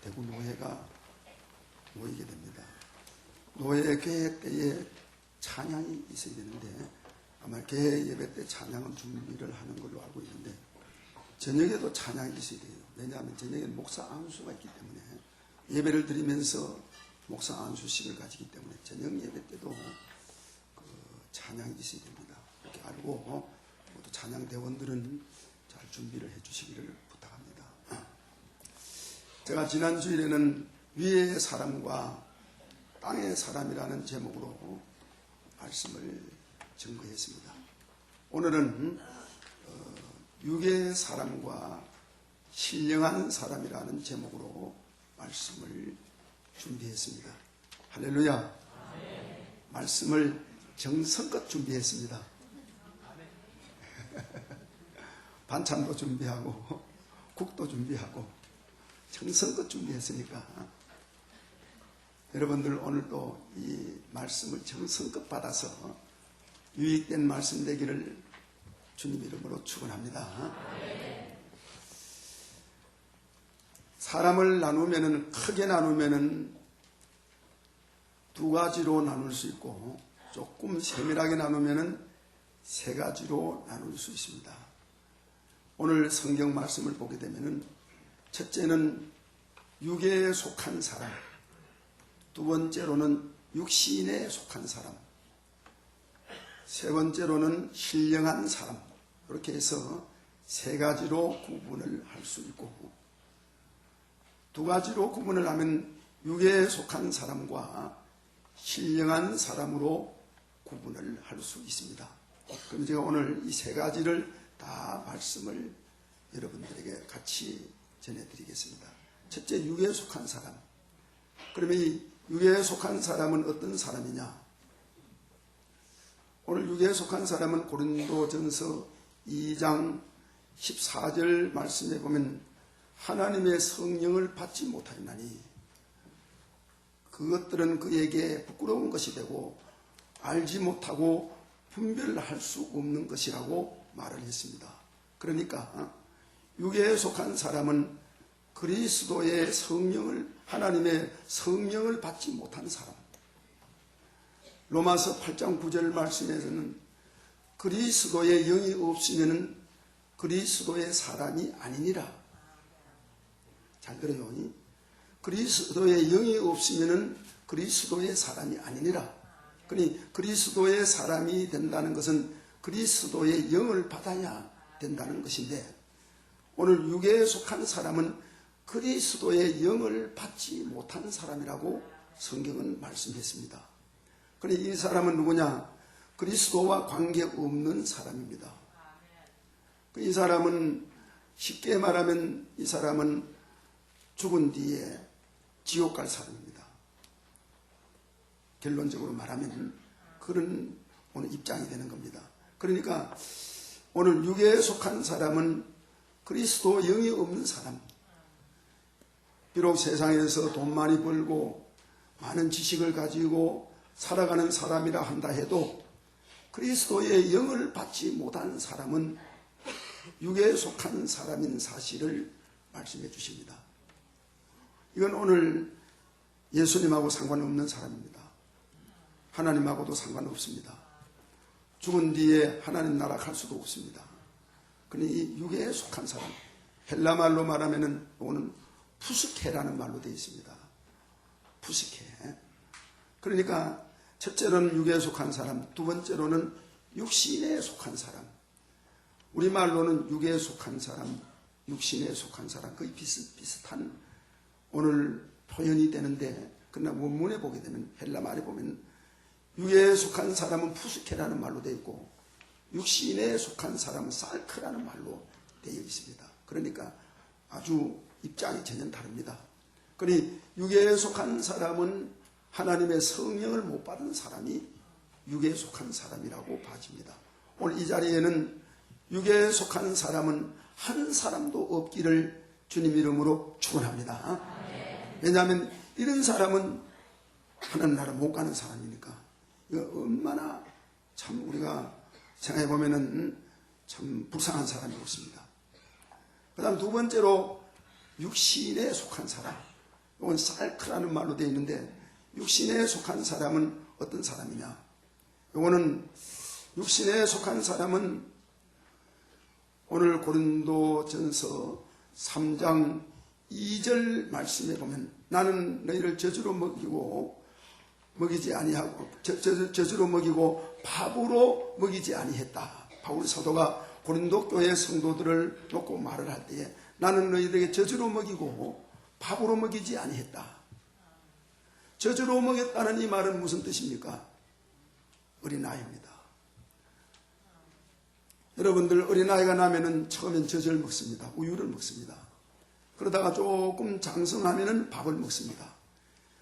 대구 노회가 모이게 됩니다. 노회 계획 때에 찬양이 있어야 되는데 아마 계획 예배 때 찬양은 준비를 하는 걸로 알고 있는데 저녁에도 찬양이 있어야 돼요. 왜냐하면 저녁에 목사 안수가 있기 때문에 예배를 드리면서 목사 안수식을 가지기 때문에 저녁 예배 때도 그 찬양이 있어야 됩니다. 이렇게 알고 모두 찬양 대원들은 잘 준비를 해 주시기를 부탁합니다. 제가 지난 주일에는 위의 사람과 땅의 사람이라는 제목으로 말씀을 증거했습니다. 오늘은 육의 사람과 신령한 사람이라는 제목으로 말씀을 준비했습니다. 할렐루야. 말씀을 정성껏 준비했습니다. 반찬도 준비하고 국도 준비하고 정성껏 준비했으니까 여러분들 오늘도 이 말씀을 정성껏 받아서 유익된 말씀 되기를 주님 이름으로 축원합니다. 사람을 나누면은 크게 나누면은 두 가지로 나눌 수 있고 조금 세밀하게 나누면은 세 가지로 나눌 수 있습니다. 오늘 성경 말씀을 보게 되면은 첫째는 육에 속한 사람, 두 번째로는 육신에 속한 사람, 세 번째로는 신령한 사람, 이렇게 해서 세 가지로 구분을 할 수 있고 두 가지로 구분을 하면 육에 속한 사람과 신령한 사람으로 구분을 할 수 있습니다. 그럼 제가 오늘 이 세 가지를 다 말씀을 여러분들에게 같이 전해드리겠습니다. 첫째, 육에 속한 사람. 그러면 이 육에 속한 사람은 어떤 사람이냐? 오늘 육에 속한 사람은 고린도전서 2장 14절 말씀에 보면 하나님의 성령을 받지 못하였나니 그것들은 그에게 부끄러운 것이 되고 알지 못하고 분별할 수 없는 것이라고 말을 했습니다. 그러니까 육에 속한 사람은 그리스도의 성령을, 하나님의 성령을 받지 못한 사람. 로마서 8장 9절 말씀에서는 그리스도의 영이 없으면 그리스도의 사람이 아니니라. 잘 들어요. 그리스도의 영이 없으면 그리스도의 사람이 아니니라. 그러니 그리스도의 사람이 된다는 것은 그리스도의 영을 받아야 된다는 것인데 오늘 육에 속한 사람은 그리스도의 영을 받지 못한 사람이라고 성경은 말씀했습니다. 그러니 이 사람은 누구냐? 그리스도와 관계없는 사람입니다. 이 사람은 쉽게 말하면 이 사람은 죽은 뒤에 지옥 갈 사람입니다. 결론적으로 말하면 그런 오늘 입장이 되는 겁니다. 그러니까 오늘 육에 속한 사람은 그리스도 영이 없는 사람. 비록 세상에서 돈 많이 벌고 많은 지식을 가지고 살아가는 사람이라 한다 해도 그리스도의 영을 받지 못한 사람은 육에 속한 사람인 사실을 말씀해 주십니다. 이건 오늘 예수님하고 상관없는 사람입니다. 하나님하고도 상관없습니다. 죽은 뒤에 하나님 나라 갈 수도 없습니다. 그러니 이 육에 속한 사람, 헬라 말로 말하면은 오는 푸스케라는 말로 되어 있습니다. 푸스케. 그러니까 첫째로는 육에 속한 사람, 두 번째로는 육신에 속한 사람. 우리말로는 육에 속한 사람, 육신에 속한 사람, 거의 비슷한 오늘 표현이 되는데, 그러나 원문에 보게 되면 헬라 말에 보면 육에 속한 사람은 푸스케라는 말로 되어 있고 육신에 속한 사람은 살크라는 말로 되어 있습니다. 그러니까 아주 입장이 전혀 다릅니다. 그러니 육에 속한 사람은 하나님의 성령을 못 받은 사람이 육에 속한 사람이라고 봐집니다. 오늘 이 자리에는 육에 속한 사람은 한 사람도 없기를 주님 이름으로 축원합니다. 왜냐하면 이런 사람은 하나님 나라 못 가는 사람이니까. 이거 얼마나 참 우리가 생각해 보면은 참 불쌍한 사람이 없습니다. 그 다음 두 번째로 육신에 속한 사람. 이건 살크라는 말로 되어 있는데 육신에 속한 사람은 어떤 사람이냐? 이거는 육신에 속한 사람은 오늘 고린도전서 3장 2절 말씀에 보면 나는 너희를 저주로 먹이지 아니하고 저주로 먹이고 밥으로 먹이지 아니했다. 바울 사도가 고린도 교회 성도들을 놓고 말을 할 때에 나는 너희들에게 저주로 먹이고 밥으로 먹이지 아니했다. 저주로 먹였다는 이 말은 무슨 뜻입니까? 어린아이입니다. 여러분들 어린아이가 나면은 처음엔 젖을 먹습니다. 우유를 먹습니다. 그러다가 조금 장성하면은 밥을 먹습니다.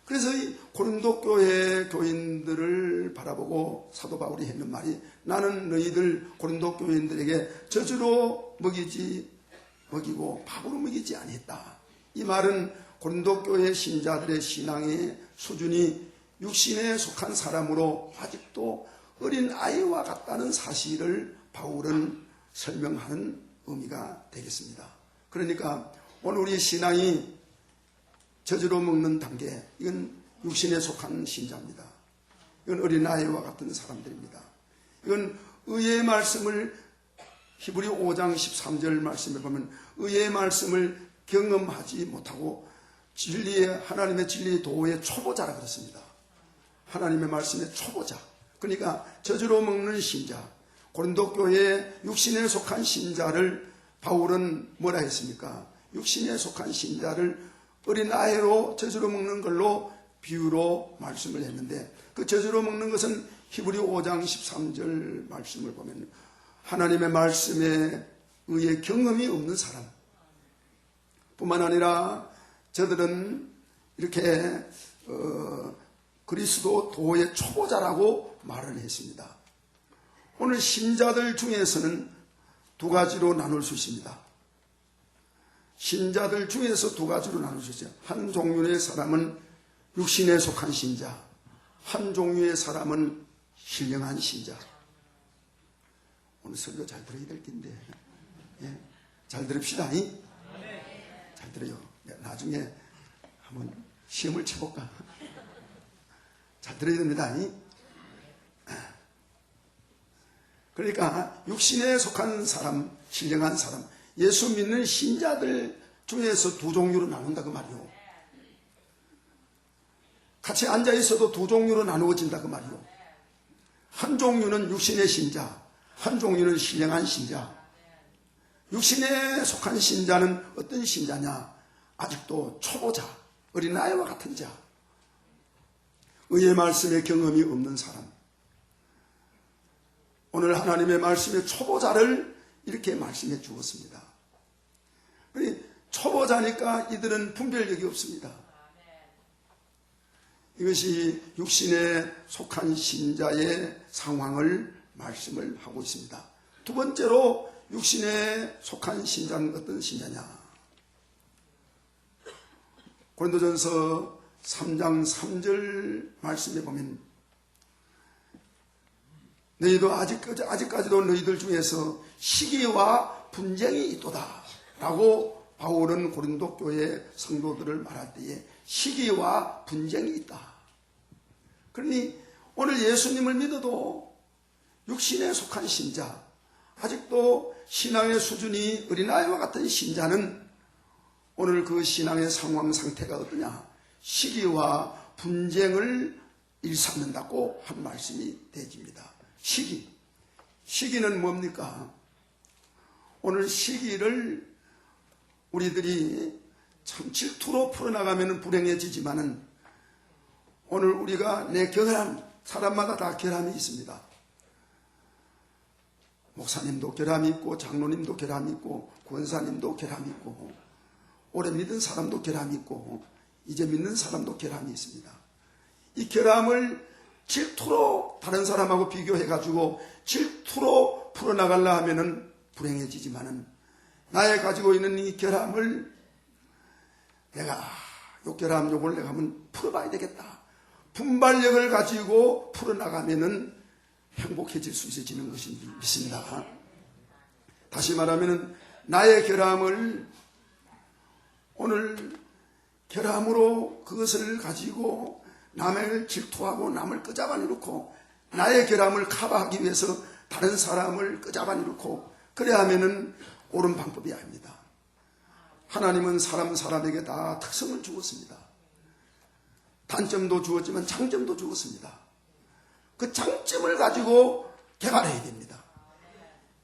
그래서 이 고린도 교회 교인들을 바라보고 사도 바울이 했는 말이 나는 너희들 고린도 교인들에게 저주로 먹이고 밥으로 먹이지 아니했다. 이 말은 고린도 교회 신자들의 신앙의 수준이 육신에 속한 사람으로 아직도 어린 아이와 같다는 사실을 바울은 설명하는 의미가 되겠습니다. 그러니까 오늘 우리 신앙이 저주로 먹는 단계, 이건 육신에 속한 신자입니다. 이건 어린아이와 같은 사람들입니다. 이건 의의 말씀을 히브리 5장 13절 말씀에 보면 의의 말씀을 경험하지 못하고 하나님의 진리의 도의 초보자라 그랬습니다. 하나님의 말씀의 초보자. 그러니까 저주로 먹는 신자, 고린도 교회의 육신에 속한 신자를 바울은 뭐라 했습니까? 육신에 속한 신자를 어린아이로 저주로 먹는 걸로 비유로 말씀을 했는데 그 저주로 먹는 것은 히브리 5장 13절 말씀을 보면 하나님의 말씀에 의해 경험이 없는 사람 뿐만 아니라 저들은 이렇게 그리스도 도의 초보자라고 말을 했습니다. 오늘 신자들 중에서는 두 가지로 나눌 수 있습니다. 신자들 중에서 두 가지로 나눌 수 있어요. 한 종류의 사람은 육신에 속한 신자, 한 종류의 사람은 신령한 신자. 오늘 설교 잘 들어야 될 텐데, 예? 잘 들읍시다. 잘 들어요. 나중에 한번 시험을 쳐볼까? 잘 들어야 됩니다. 그러니까 육신에 속한 사람, 신령한 사람, 예수 믿는 신자들 중에서 두 종류로 나눈다 그 말이요. 같이 앉아 있어도 두 종류로 나누어진다 그 말이요. 한 종류는 육신의 신자, 한 종류는 신령한 신자. 육신에 속한 신자는 어떤 신자냐? 아직도 초보자, 어린아이와 같은 자, 의의 말씀에 경험이 없는 사람. 오늘 하나님의 말씀의 초보자를 이렇게 말씀해 주었습니다. 초보자니까 이들은 분별력이 없습니다. 이것이 육신에 속한 신자의 상황을 말씀을 하고 있습니다. 두 번째로 육신에 속한 신자는 어떤 신자냐? 고린도전서 3장 3절 말씀에 보면 너희도 아직까지도 너희들 중에서 시기와 분쟁이 있도다 라고 바울은 고린도 교회 성도들을 말할 때에 시기와 분쟁이 있다. 그러니 오늘 예수님을 믿어도 육신에 속한 신자, 아직도 신앙의 수준이 어린아이와 같은 신자는 오늘 그 신앙의 상황 상태가 어떠냐? 시기와 분쟁을 일삼는다고 한 말씀이 되집니다. 시기는 뭡니까? 오늘 시기를 우리들이 참 질투로 풀어나가면 불행해지지만은 오늘 우리가 내 결함, 사람마다 다 결함이 있습니다. 목사님도 결함이 있고 장로님도 결함이 있고 권사님도 결함이 있고 오래 믿은 사람도 결함이 있고 이제 믿는 사람도 결함이 있습니다. 이 결함을 질투로 다른 사람하고 비교해가지고 질투로 풀어나가려 하면은 불행해지지만은 나의 가지고 있는 이 결함을 내가 요 결함 요걸 내가 한번 풀어봐야 되겠다. 분발력을 가지고 풀어나가면은 행복해질 수 있어지는 것인 줄 믿습니다. 다시 말하면은 나의 결함을 오늘 결함으로 그것을 가지고 남을 질투하고 남을 끄잡아내놓고 나의 결함을 커버하기 위해서 다른 사람을 끄잡아내놓고 그래야 하면은 옳은 방법이 아닙니다. 하나님은 사람에게 다 특성을 주었습니다. 단점도 주었지만 장점도 주었습니다. 그 장점을 가지고 개발해야 됩니다.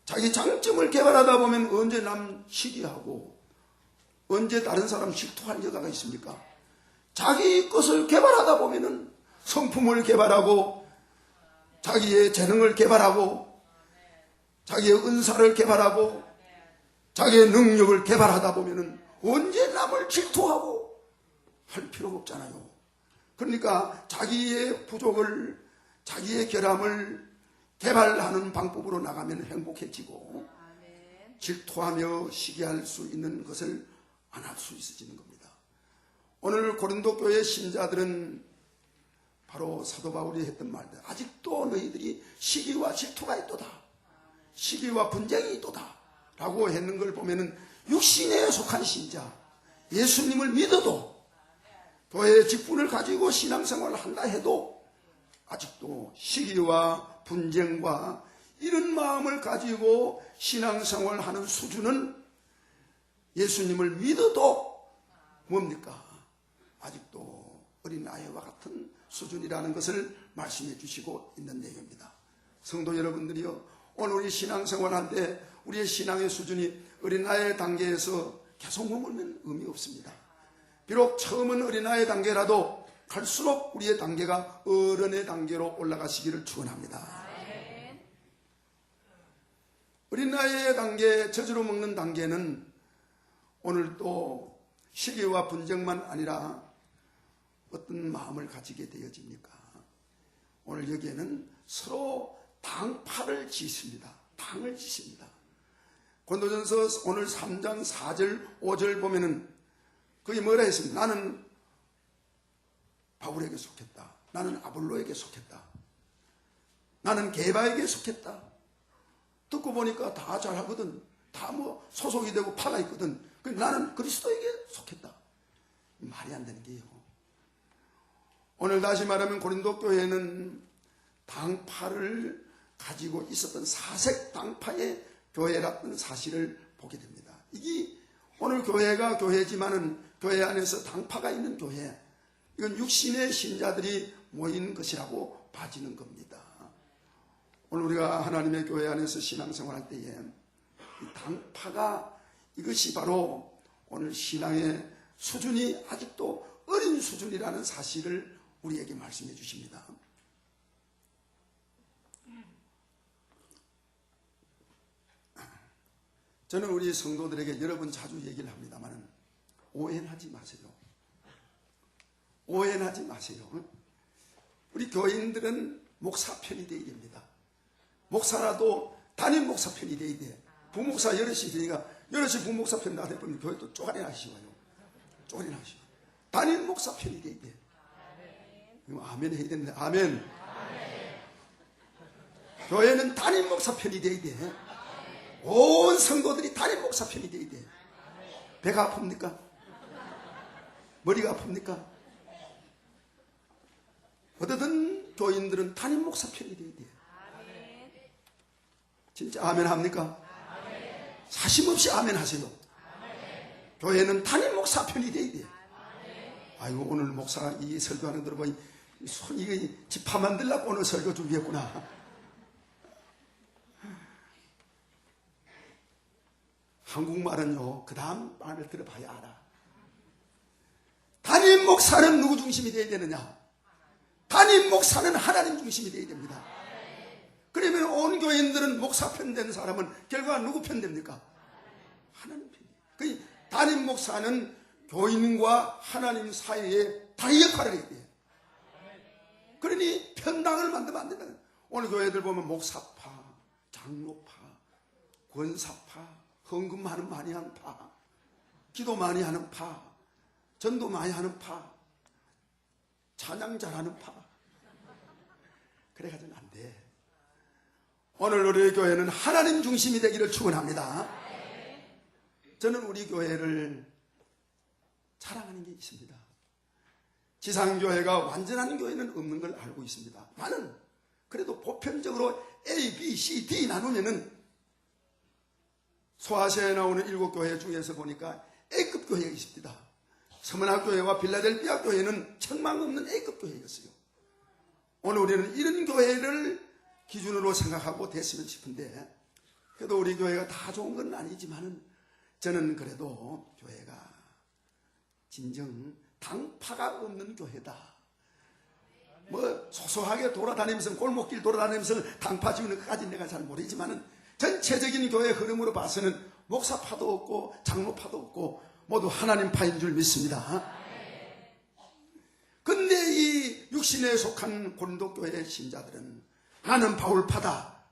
자기 장점을 개발하다 보면 언제 남 시기하고 언제 다른 사람 질투할 여가가 있습니까? 자기 것을 개발하다 보면은 성품을 개발하고 자기의 재능을 개발하고 자기의 은사를 개발하고 자기의 능력을 개발하다 보면은 언제 남을 질투하고 할 필요가 없잖아요. 그러니까 자기의 부족을 자기의 결함을 개발하는 방법으로 나가면 행복해지고 질투하며 시기할 수 있는 것을 안 할 수 있어지는 겁니다. 오늘 고린도 교회 신자들은 바로 사도 바울이 했던 말들, 아직도 너희들이 시기와 질투가 있도다, 시기와 분쟁이 있도다 라고 했는 걸 보면은 육신에 속한 신자, 예수님을 믿어도 교회의 직분을 가지고 신앙생활을 한다 해도 아직도 시기와 분쟁과 이런 마음을 가지고 신앙생활을 하는 수준은 예수님을 믿어도 뭡니까? 아직도 어린아이와 같은 수준이라는 것을 말씀해 주시고 있는 내용입니다. 성도 여러분들이요, 오늘 우리 신앙생활할 때 우리의 신앙의 수준이 어린아이 단계에서 계속 머물면 의미 없습니다. 비록 처음은 어린아이 단계라도 갈수록 우리의 단계가 어른의 단계로 올라가시기를 축원합니다. 어린아이의 단계, 젖으로 먹는 단계는 오늘 또 시기와 분쟁만 아니라 어떤 마음을 가지게 되어집니까? 오늘 여기에는 서로 당파를 짓습니다. 당을 짓습니다. 고린도전서 오늘 3장 4절 5절 보면은 그게 뭐라 했습니까? 나는 바울에게 속했다. 나는 아볼로에게 속했다. 나는 게바에게 속했다. 듣고 보니까 다 잘하거든. 다 뭐 소속이 되고 파가 있거든. 나는 그리스도에게 속했다. 말이 안 되는 게요. 오늘 다시 말하면 고린도 교회는 당파를 가지고 있었던 사색 당파의 교회라는 사실을 보게 됩니다. 이게 오늘 교회가 교회지만은 교회 안에서 당파가 있는 교회, 이건 육신의 신자들이 모인 것이라고 봐지는 겁니다. 오늘 우리가 하나님의 교회 안에서 신앙생활할 때에 이 당파가 이것이 바로 오늘 신앙의 수준이 아직도 어린 수준이라는 사실을 우리에게 말씀해 주십니다. 저는 우리 성도들에게 여러 번 자주 얘기를 합니다만 오해는 하지 마세요. 오해는 하지 마세요. 우리 교인들은 목사 편이 되어야 됩니다. 목사라도 담임 목사 편이 되어야 돼. 부목사 여럿이 되니까 여럿이 부목사 편 나다 보면 교회 또 쪼가리 나시고요. 쪼가리 나시고 담임 목사 편이 되어야 돼. 아멘 해야 되는데 아멘. 교회는 담임 목사 편이 되어야 돼. 온 성도들이 담임 목사 편이 되어야 돼. 배가 아픕니까? 머리가 아픕니까? 어떻든 교인들은 담임 목사 편이 되어야 돼. 진짜 아멘 합니까? 사심 없이 아멘 하세요. 교회는 담임 목사 편이 되어야 돼. 아이고 오늘 목사 이 설교하는 거 들어보니 손이 지파 만들려고 오늘 설교 준비했구나. 한국말은요 그 다음 말을 들어봐야 알아. 담임 목사는 누구 중심이 되어야 되느냐? 담임 목사는 하나님 중심이 되어야 됩니다. 그러면 온 교인들은 목사 편된 사람은 결과가 누구 편됩니까? 하나님 편. 그 담임 목사는 교인과 하나님 사이에 다의 역할을 해야 돼. 그러니 편당을 만들면 안 된다. 오늘 교회들 보면 목사파, 장로파, 권사파, 헌금 많이 하는 파, 기도 많이 하는 파, 전도 많이 하는 파, 찬양 잘하는 파. 그래가지고는 안 돼. 오늘 우리 교회는 하나님 중심이 되기를 축원합니다. 저는 우리 교회를 자랑하는 게 있습니다. 지상교회가 완전한 교회는 없는 걸 알고 있습니다. 많은 그래도 보편적으로 A, B, C, D 나누면은 소아시아에 나오는 7교회 중에서 보니까 A급 교회가 있습니다. 서문학교회와 빌라델피아 교회는 책망 없는 A급 교회였어요. 오늘 우리는 이런 교회를 기준으로 생각하고 됐으면 싶은데, 그래도 우리 교회가 다 좋은 건 아니지만은 저는 그래도 교회가 진정 당파가 없는 교회다. 뭐 소소하게 돌아다니면서 골목길 돌아다니면서 당파 지우는 것까지 내가 잘 모르지만은 전체적인 교회 흐름으로 봐서는 목사파도 없고 장로파도 없고 모두 하나님 파인 줄 믿습니다. 근데 이 육신에 속한 고린도 교회 신자들은 나는 바울파다,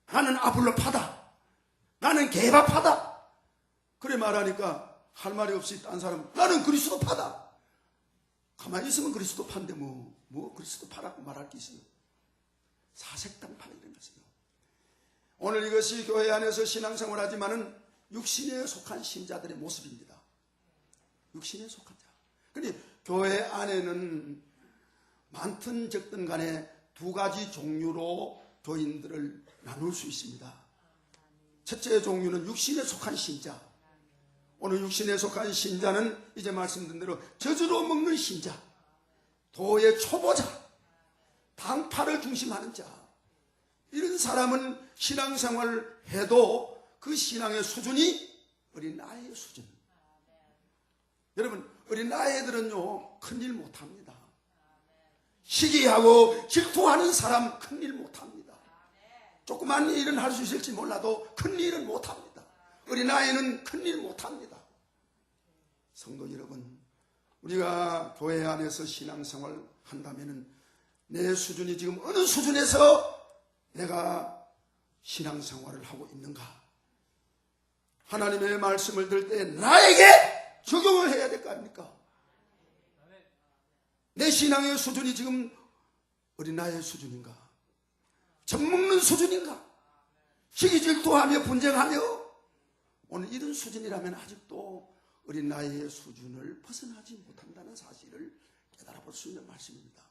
나는 아볼로파다, 나는 게바파다 그래 말하니까 할 말이 없이 딴 사람 나는 그리스도파다. 가만히 있으면 그리스도파인데 뭐 그리스도파라고 말할 게 있어요. 사색당파가 일어났어요. 오늘 이것이 교회 안에서 신앙생활 하지만은 육신에 속한 신자들의 모습입니다. 육신에 속한 자. 그런데 교회 안에는 많든 적든 간에 두 가지 종류로 교인들을 나눌 수 있습니다. 첫째 종류는 육신에 속한 신자. 오늘 육신에 속한 신자는 이제 말씀드린 대로 저주로 먹는 신자, 도의 초보자, 당파를 중심하는 자. 이런 사람은 신앙생활을 해도 그 신앙의 수준이 어린아이의 수준. 여러분, 어린아이들은요 큰일 못합니다. 시기하고 질투하는 사람 큰일 못합니다. 조그만 일은 할 수 있을지 몰라도 큰일은 못합니다. 어린아이는 큰일 못합니다. 성도 여러분, 우리가 교회 안에서 신앙생활 한다면 내 수준이 지금 어느 수준에서 내가 신앙생활을 하고 있는가? 하나님의 말씀을 들을 때 나에게 적용을 해야 될 거 아닙니까? 내 신앙의 수준이 지금 어린아이의 수준인가? 젖먹는 수준인가? 시기질투하며 분쟁하며 오늘 이런 수준이라면 아직도 어린아이의 수준을 벗어나지 못한다는 사실을 깨달아볼 수 있는 말씀입니다.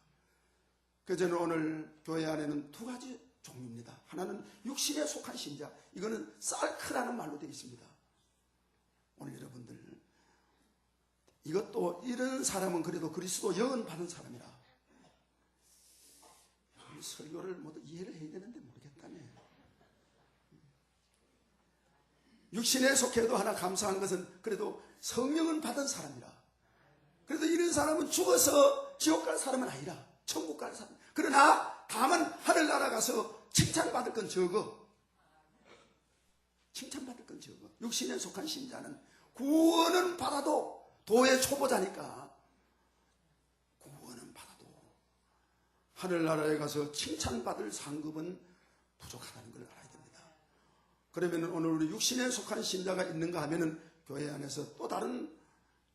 그래서 저는 오늘 교회 안에는 두 가지 종류입니다. 하나는 육신에 속한 신자, 이거는 쌀크라는 말로 되어 있습니다. 오늘 여러분들 이것도 이런 사람은 그래도 그리스도 영은 받은 사람이라 설교를 모두 이해를 해야 되는데 모르겠다네. 육신에 속해도 하나 감사한 것은 그래도 성령은 받은 사람이라. 그래도 이런 사람은 죽어서 지옥 갈 사람은 아니라 천국 갈 사람. 그러나 다만 하늘나라 가서 칭찬받을 건 적어. 칭찬받을 건 적어. 육신에 속한 신자는 구원은 받아도 도의 초보자니까 구원은 받아도 하늘나라에 가서 칭찬받을 상급은 부족하다는 걸 알아야 됩니다. 그러면 오늘 우리 육신에 속한 신자가 있는가 하면은 교회 안에서 또 다른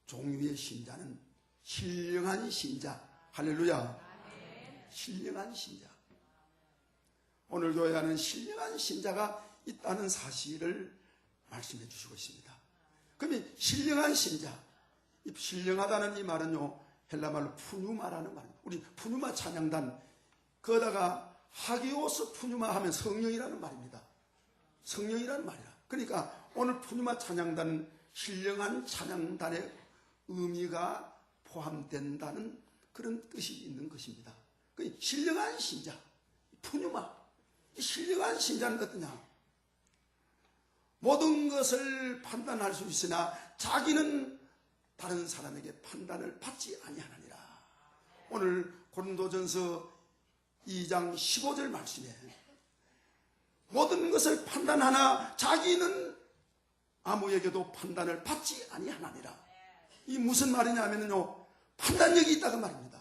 종류의 신자는 신령한 신자. 할렐루야. 신령한 신자. 오늘 교회 안에는 신령한 신자가 있다는 사실을 말씀해 주시고 있습니다. 그러면 신령한 신자, 이 신령하다는 이 말은요 헬라말로 푸뉴마라는 말입니다. 우리 푸뉴마 찬양단 거다가 하기오스 푸뉴마 하면 성령이라는 말입니다. 성령이라는 말이라. 그러니까 오늘 푸뉴마 찬양단은 신령한 찬양단의 의미가 포함된다는 그런 뜻이 있는 것입니다. 그 신령한 신자, 푸뉴마, 이 신령한 신자는 어떠냐? 모든 것을 판단할 수 있으나 자기는 다른 사람에게 판단을 받지 아니하느니라. 오늘 고린도전서 2장 15절 말씀에 모든 것을 판단하나 자기는 아무에게도 판단을 받지 아니하느니라. 이 무슨 말이냐면요 판단력이 있다고 말입니다.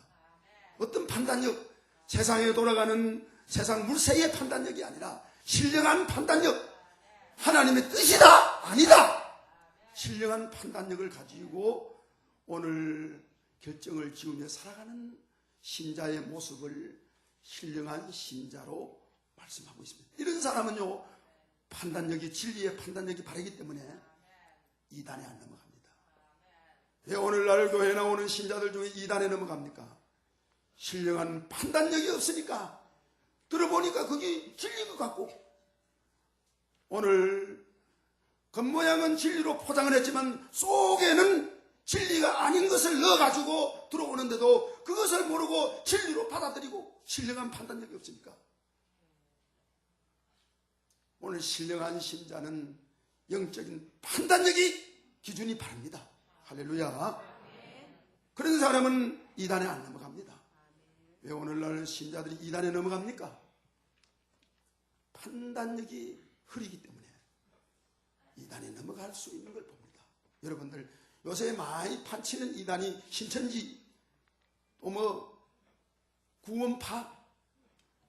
어떤 판단력? 세상에 돌아가는 세상 물세의 판단력이 아니라 신령한 판단력, 하나님의 뜻이다 아니다, 신령한 판단력을 가지고 오늘 결정을 지으며 살아가는 신자의 모습을 신령한 신자로 말씀하고 있습니다. 이런 사람은요 판단력이, 진리의 판단력이 바르기 때문에 이단에 안 넘어갑니다. 왜 오늘날 교회에 나오는 신자들 중에 이단에 넘어갑니까? 신령한 판단력이 없으니까. 들어보니까 그게 진리인 것 같고, 오늘 겉모양은 진리로 포장을 했지만 속에는 진리가 아닌 것을 넣어가지고 들어오는데도 그것을 모르고 진리로 받아들이고 신령한 판단력이 없으니까. 오늘 신령한 신자는 영적인 판단력이 기준이 바릅니다. 할렐루야. 그런 사람은 이단에 안 넘어갑니다. 왜 오늘날 신자들이 이단에 넘어갑니까? 판단력이 흐리기 때문에 이단에 넘어갈 수 있는 걸 봅니다. 여러분들 요새 많이 판치는 이단이 신천지, 또 뭐 구원파,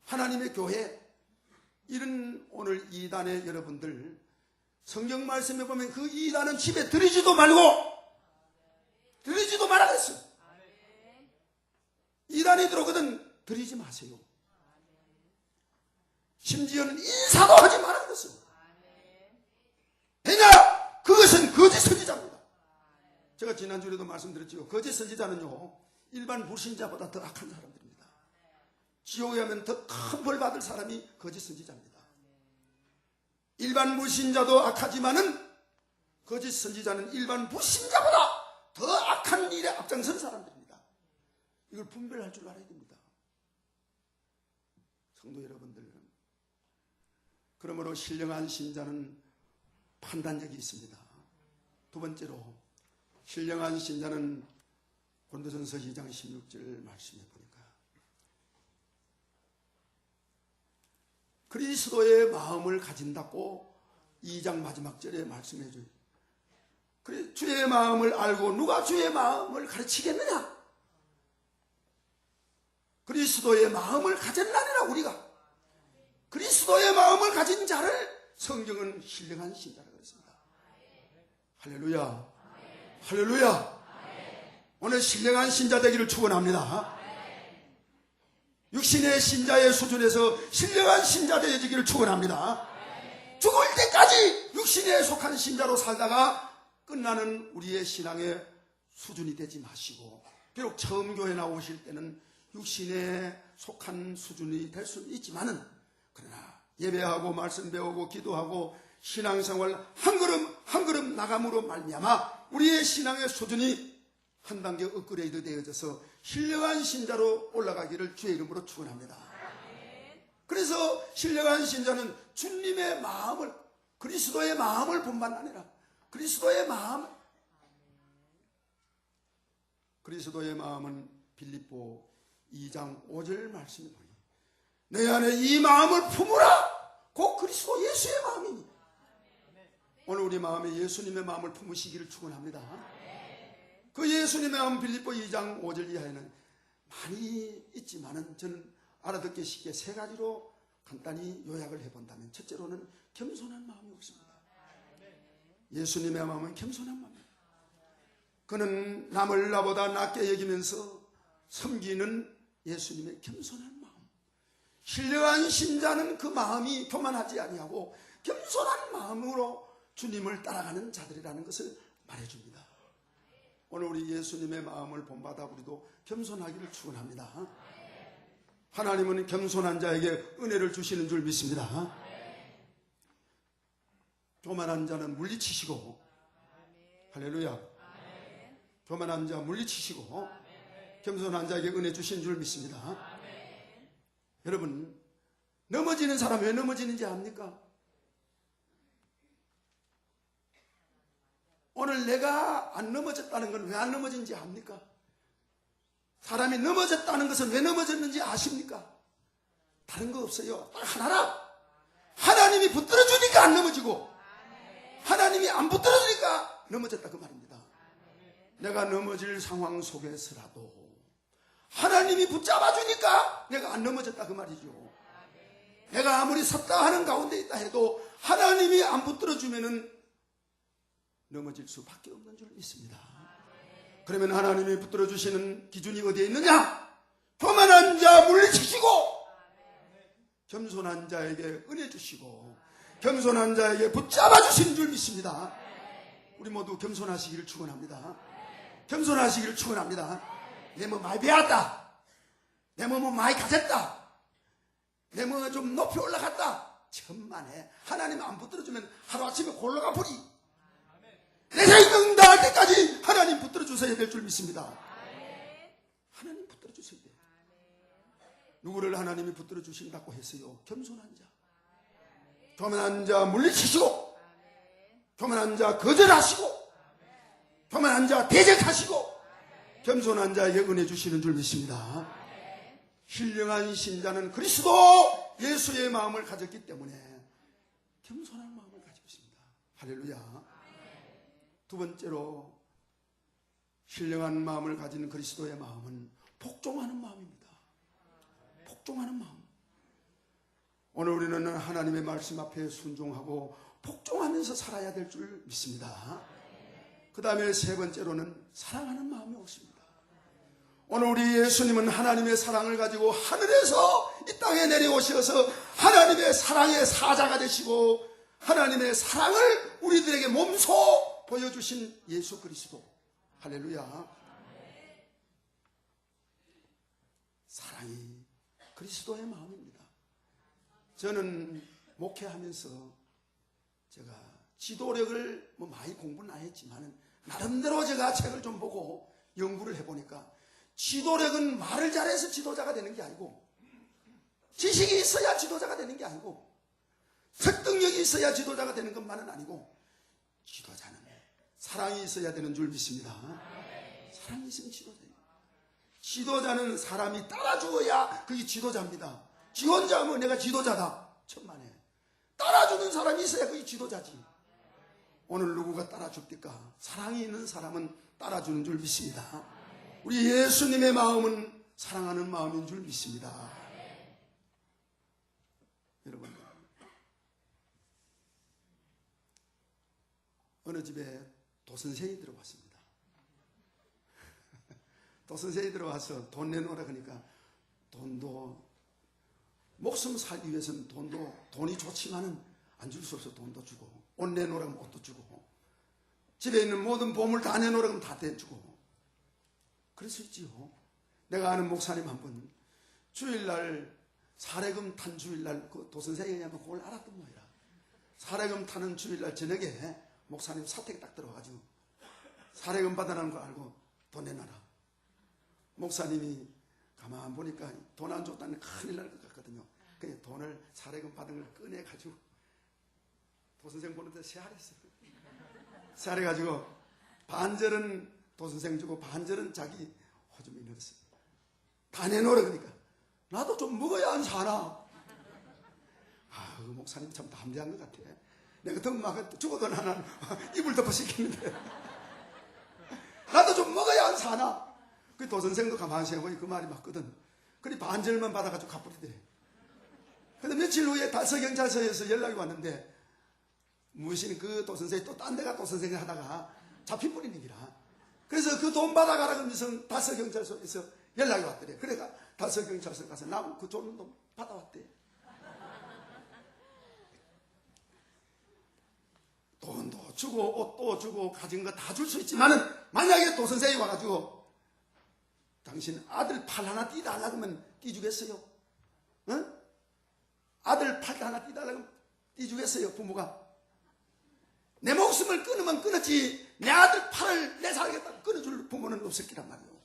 하나님의 교회, 이런 오늘 이단의 여러분들 성경 말씀에 보면 그 이단은 집에 들이지도 말고 들이지도 말아 그랬어요. 이단이 들어오거든 들이지 마세요. 심지어는 인사도 하지 말아 그랬어요. 왜냐? 그것은 거짓 선지자입니다. 제가 지난주에도 말씀드렸죠. 거짓 선지자는요, 일반 불신자보다 더 악한 사람들입니다. 지옥에 가면 더 큰 벌 받을 사람이 거짓 선지자입니다. 일반 불신자도 악하지만은 거짓 선지자는 일반 불신자보다 더 악한 일에 앞장선 사람들입니다. 이걸 분별할 줄 알아야 됩니다. 성도 여러분들, 그러므로 신령한 신자는 판단력이 있습니다. 두 번째로, 신령한 신자는 고린도전서 2장 16절 말씀해 보니까 그리스도의 마음을 가진다고 2장 마지막 절에 말씀해 줘요. 그래, 주의 마음을 알고 누가 주의 마음을 가르치겠느냐? 그리스도의 마음을 가졌나니라. 우리가 그리스도의 마음을 가진 자를 성경은 신령한 신자라고 했습니다. 할렐루야. 할렐루야. 오늘 신령한 신자 되기를 축원합니다. 육신의 신자의 수준에서 신령한 신자 되어지기를 축원합니다. 죽을 때까지 육신에 속한 신자로 살다가 끝나는 우리의 신앙의 수준이 되지 마시고, 비록 처음 교회 나오실 때는 육신에 속한 수준이 될 수는 있지만은, 그러나 예배하고 말씀 배우고 기도하고 신앙생활 한 걸음 한 걸음 나감으로 말미암아 우리의 신앙의 수준이 한 단계 업그레이드 되어져서 신령한 신자로 올라가기를 주의 이름으로 축원합니다. 그래서 신령한 신자는 주님의 마음을, 그리스도의 마음을 본만 아니라 그리스도의 마음은 빌립보 2장 5절 말씀이 보니 내 안에 이 마음을 품으라. 곧 그리스도 예수의 마음이니. 오늘 우리 마음에 예수님의 마음을 품으시기를 축원합니다. 그 예수님의 마음 빌립보 2장 5절 이하에는 많이 있지만은 저는 알아듣기 쉽게 세 가지로 간단히 요약을 해본다면, 첫째로는 겸손한 마음이 없습니다. 예수님의 마음은 겸손한 마음입니다. 그는 남을 나보다 낮게 여기면서 섬기는 예수님의 겸손한 마음. 신령한 신자는 그 마음이 교만하지 아니하고 겸손한 마음으로 주님을 따라가는 자들이라는 것을 말해줍니다. 오늘 우리 예수님의 마음을 본받아 우리도 겸손하기를 축원합니다. 하나님은 겸손한 자에게 은혜를 주시는 줄 믿습니다. 교만한 자는 물리치시고, 할렐루야, 교만한 자 물리치시고 겸손한 자에게 은혜 주신 줄 믿습니다. 여러분, 넘어지는 사람 왜 넘어지는지 압니까? 오늘 내가 안 넘어졌다는 건 왜 안 넘어진지 압니까? 사람이 넘어졌다는 것은 왜 넘어졌는지 아십니까? 다른 거 없어요. 딱 하나라. 하나님이 붙들어주니까 안 넘어지고, 하나님이 안 붙들어주니까 넘어졌다, 그 말입니다. 내가 넘어질 상황 속에서라도 하나님이 붙잡아주니까 내가 안 넘어졌다, 그 말이죠. 내가 아무리 섰다 하는 가운데 있다 해도 하나님이 안 붙들어주면은 넘어질 수밖에 없는 줄 믿습니다. 그러면 하나님이 붙들어주시는 기준이 어디에 있느냐? 교만한 자 물리치시고 겸손한 자에게 은혜 주시고 겸손한 자에게 붙잡아 주시는 줄 믿습니다. 우리 모두 겸손하시기를 축원합니다. 겸손하시기를 축원합니다. 내 뭐 많이 배웠다, 내 뭐 많이 가졌다, 내 뭐 좀 높이 올라갔다, 천만에 하나님 안 붙들어주면 하루아침에 골로가 버리. 내 생각 나할 때까지 하나님 붙들어 주셔야 될 줄 믿습니다. 하나님 붙들어 주셔야 돼요. 누구를 하나님이 붙들어 주신다고 했어요? 겸손한 자, 교만한 자 물리치시고, 교만한 자 거절하시고, 교만한 자 대적하시고, 겸손한 자 예근해 주시는 줄 믿습니다. 신령한 신자는 그리스도 예수의 마음을 가졌기 때문에 겸손한 마음을 가지고 있습니다. 할렐루야. 두 번째로, 신령한 마음을 가진 그리스도의 마음은 복종하는 마음입니다. 복종하는 마음. 오늘 우리는 하나님의 말씀 앞에 순종하고 복종하면서 살아야 될 줄 믿습니다. 그 다음에 세 번째로는 사랑하는 마음이 없습니다. 오늘 우리 예수님은 하나님의 사랑을 가지고 하늘에서 이 땅에 내려오셔서 하나님의 사랑의 사자가 되시고 하나님의 사랑을 우리들에게 몸소 보여주신 예수 그리스도. 할렐루야. 사랑이 그리스도의 마음입니다. 저는 목회하면서 제가 지도력을 많이 공부는 안 했지만 나름대로 제가 책을 좀 보고 연구를 해보니까 지도력은 말을 잘해서 지도자가 되는 게 아니고, 지식이 있어야 지도자가 되는 게 아니고, 설득력이 있어야 지도자가 되는 것만은 아니고, 지도자는 사랑이 있어야 되는 줄 믿습니다. 사랑이 있으면 지도자예요. 지도자는 사람이 따라주어야 그게 지도자입니다. 지 혼자 하면 내가 지도자다, 천만에. 따라주는 사람이 있어야 그게 지도자지. 오늘 누구가 따라줍니까? 사랑이 있는 사람은 따라주는 줄 믿습니다. 우리 예수님의 마음은 사랑하는 마음인 줄 믿습니다. 여러분, 어느 집에 도선생이 들어왔습니다. 도선생이 들어와서 돈 내놓으라 그러니까 돈도, 목숨 살기 위해서는 돈이 좋지만은 안 줄 수 없어. 돈도 주고, 옷 내놓으라 그러면 옷도 주고, 집에 있는 모든 보물 다 내놓으라 그러면 다 대주고, 그럴 수 있지요. 내가 아는 목사님 한 분, 주일날 사례금 탄 주일날 그 도선생이 하면 그걸 알았던 모이라. 사례금 타는 주일날 저녁에 목사님 사택 딱 들어가지고 사례금 받아나는 거 알고 돈 내놔라. 목사님이 가만 보니까 돈 안 줬다는 큰일 날 것 같거든요. 그냥 돈을 사례금 받은 걸 꺼내가지고 도선생 보는데 세알했어요. 세알해가지고 반절은 도선생 주고 반절은 자기 호주머니 넣었어요. 다 내놓으라 그러니까 나도 좀 먹어야 안 사나. 그 목사님 참 담대한 것 같아. 내가 더 막 죽어도 나는 이불 덮어 시키는데 나도 좀 먹어야 안 사나. 그 도선생도 가만히 생각해보니 그 말이 맞거든. 그래 반절만 받아가지고 갚으리더래. 근데 며칠 후에 달서경찰서에서 연락이 왔는데 무엇이 그 도선생이 또 딴 데가 도선생을 하다가 잡힌 분이니라. 그래서 그 돈 받아가라 그러면서 달서경찰서에서 연락이 왔더래. 그래가 달서경찰서 가서 나 그 줬는 돈 받아왔대. 돈도 주고 옷도 주고 가진 거 다 줄 수 있지만은 만약에 도선생이 와가지고 당신 아들 팔 하나 띠달라 그러면 띠주겠어요? 응? 아들 팔 하나 띠달라 그러면 띠주겠어요? 부모가? 내 목숨을 끊으면 끊었지 내 아들 팔을 내 살겠다고 끊어줄 부모는 없었기란 말이에요.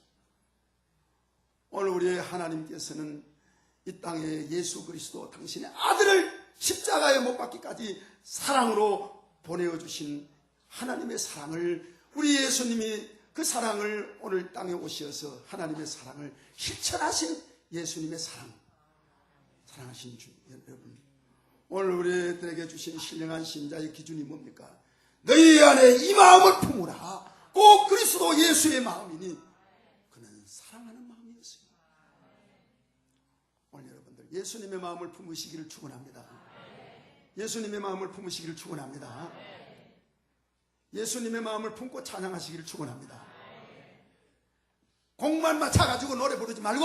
오늘 우리 하나님께서는 이 땅에 예수 그리스도 당신의 아들을 십자가에 못 박기까지 사랑으로 보내어주신 하나님의 사랑을, 우리 예수님이 그 사랑을 오늘 땅에 오셔서 하나님의 사랑을 실천하신 예수님의 사랑하신 주 여러분, 오늘 우리들에게 주신 신령한 신자의 기준이 뭡니까? 너희 안에 이 마음을 품으라. 꼭 그리스도 예수의 마음이니 그는 사랑하는 마음이었어요. 오늘 여러분들 예수님의 마음을 품으시기를 축원합니다. 예수님의 마음을 품으시기를 축원합니다. 예수님의 마음을 품고 찬양하시기를 축원합니다. 곡만 맞춰가지고 노래 부르지 말고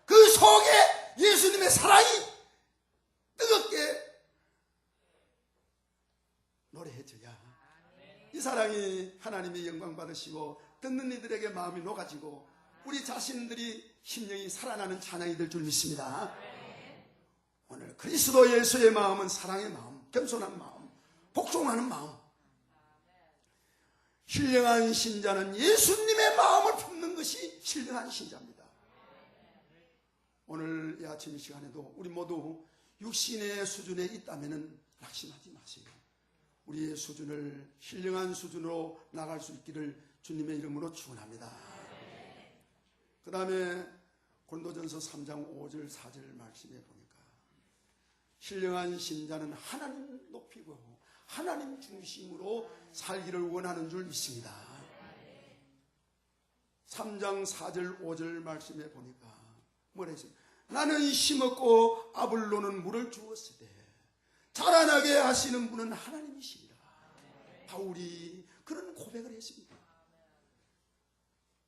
그 속에 예수님의 사랑이 뜨겁게 노래해줘야 이 사랑이 하나님의 영광 받으시고 듣는 이들에게 마음이 녹아지고 우리 자신들이 심령이 살아나는 찬양이 될 줄 믿습니다. 오늘 그리스도 예수의 마음은 사랑의 마음, 겸손한 마음, 복종하는 마음. 신령한 신자는 예수님의 마음을 품는 것이 신령한 신자입니다. 오늘 이 아침 이 시간에도 우리 모두 육신의 수준에 있다면 낙심하지 마세요. 우리의 수준을 신령한 수준으로 나갈 수 있기를 주님의 이름으로 축원합니다. 그 다음에 고린도전서 3장 5절 4절 말씀에 보니까 신령한 신자는 하나님 높이고 하나님 중심으로 살기를 원하는 줄 믿습니다. 3장 4절 5절 말씀에 보니까 뭐라 했어요? 나는 심었고 아볼로는 물을 주었으되 자라나게 하시는 분은 하나님이시니라. 바울이 그런 고백을 했습니다.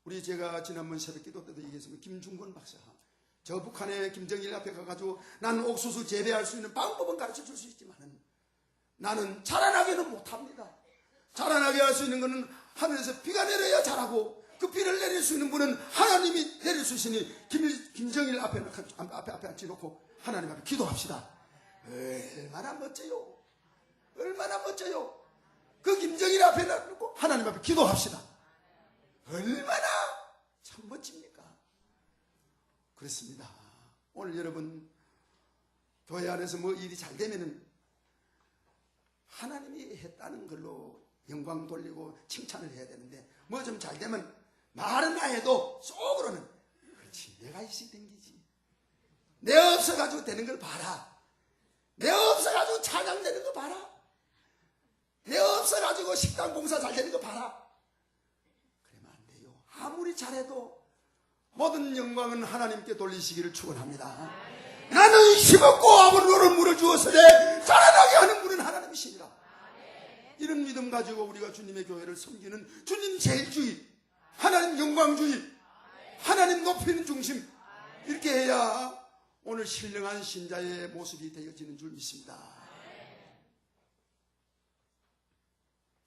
우리 제가 지난번 새벽 기도 때도 얘기했습니다. 김중건 박사, 저 북한의 김정일 앞에 가가지고 난 옥수수 재배할 수 있는 방법은 가르쳐 줄 수 있지만은 나는 자라나게는 못합니다. 자라나게 할 수 있는 것은 하늘에서 비가 내려야 자라고 그 비를 내릴 수 있는 분은 하나님이 내릴 수 있으니 김정일 앞에 앉혀놓고 하나님 앞에 기도합시다. 얼마나 멋져요. 얼마나 멋져요. 그 김정일 앞에 놓고 하나님 앞에 기도합시다. 얼마나 참 멋집니까? 그렇습니다. 오늘 여러분 교회 안에서 뭐 일이 잘 되면은 하나님이 했다는 걸로 영광 돌리고 칭찬을 해야 되는데 뭐 좀 잘 되면 말은 안 해도 속으로는 그렇지 내가 있어야 된기지. 내가 없어가지고 되는 걸 봐라. 내가 없어가지고 찬양되는 거 봐라. 내가 없어가지고 식당 공사 잘 되는 거 봐라. 그러면 안 돼요. 아무리 잘해도 모든 영광은 하나님께 돌리시기를 축원합니다. 나는 심었고 아볼로는 물을 주었으되 자라나게 하는 분은 하나님이시니라. 이런 믿음 가지고 우리가 주님의 교회를 섬기는 주님 제일주의, 하나님 영광주의, 하나님 높이는 중심, 이렇게 해야 오늘 신령한 신자의 모습이 되어지는 줄 믿습니다.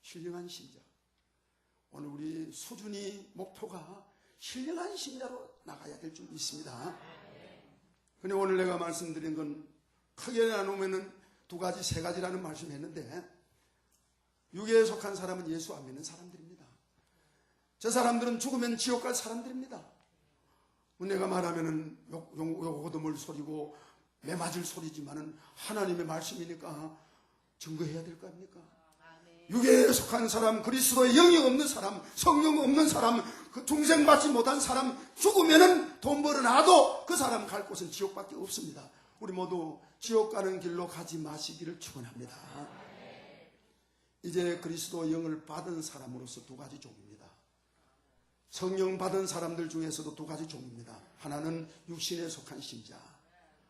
신령한 신자. 오늘 우리 수준이 목표가 신령한 신자로 나가야 될 줄 믿습니다. 근데 오늘 내가 말씀드린 건 크게 나누면은 두 가지, 세 가지라는 말씀을 했는데 육에 속한 사람은 예수 안 믿는 사람들입니다. 저 사람들은 죽으면 지옥 갈 사람들입니다. 내가 말하면은 요거드물 소리고 매맞을 소리지만은 하나님의 말씀이니까 증거해야 될 거 아닙니까? 육에 속한 사람, 그리스도의 영이 없는 사람, 성령 없는 사람, 그 중생받지 못한 사람, 죽으면은 돈 벌어놔도 그 사람 갈 곳은 지옥밖에 없습니다. 우리 모두 지옥 가는 길로 가지 마시기를 축원합니다. 이제 그리스도 영을 받은 사람으로서 두 가지 종입니다. 성령 받은 사람들 중에서도 두 가지 종입니다. 하나는 육신에 속한 신자,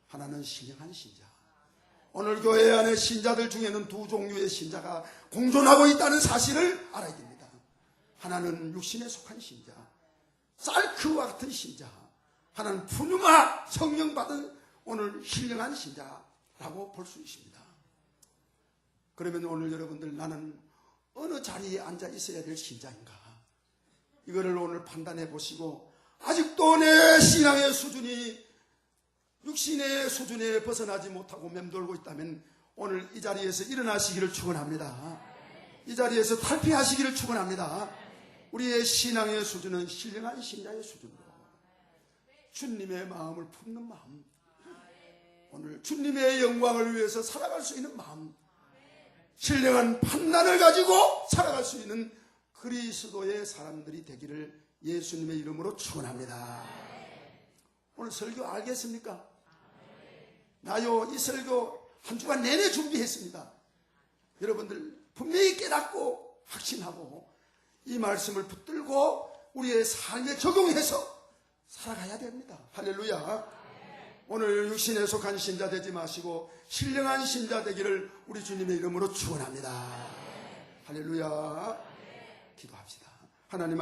하나는 신령한 신자. 오늘 교회 안에 신자들 중에는 두 종류의 신자가 공존하고 있다는 사실을 알아야 됩니다. 하나는 육신에 속한 신자, 쌀크와 같은 신자. 하나는 푸뉴마 성령 받은 오늘 신령한 신자라고 볼 수 있습니다. 그러면 오늘 여러분들 나는 어느 자리에 앉아 있어야 될 신자인가? 이거를 오늘 판단해 보시고 아직도 내 신앙의 수준이 육신의 수준에 벗어나지 못하고 맴돌고 있다면 오늘 이 자리에서 일어나시기를 축원합니다. 이 자리에서 탈피하시기를 축원합니다. 우리의 신앙의 수준은 신령한 신자의 수준으로 주님의 마음을 품는 마음, 오늘 주님의 영광을 위해서 살아갈 수 있는 마음, 신령한 판단을 가지고 살아갈 수 있는 그리스도의 사람들이 되기를 예수님의 이름으로 축원합니다. 오늘 설교 알겠습니까? 나요 이 설교 한 주간 내내 준비했습니다. 여러분들 분명히 깨닫고 확신하고 이 말씀을 붙들고 우리의 삶에 적용해서 살아가야 됩니다. 할렐루야. 오늘 육신에 속한 신자 되지 마시고 신령한 신자 되기를 우리 주님의 이름으로 축원합니다. 할렐루야. 기도합시다. 하나님 아버지,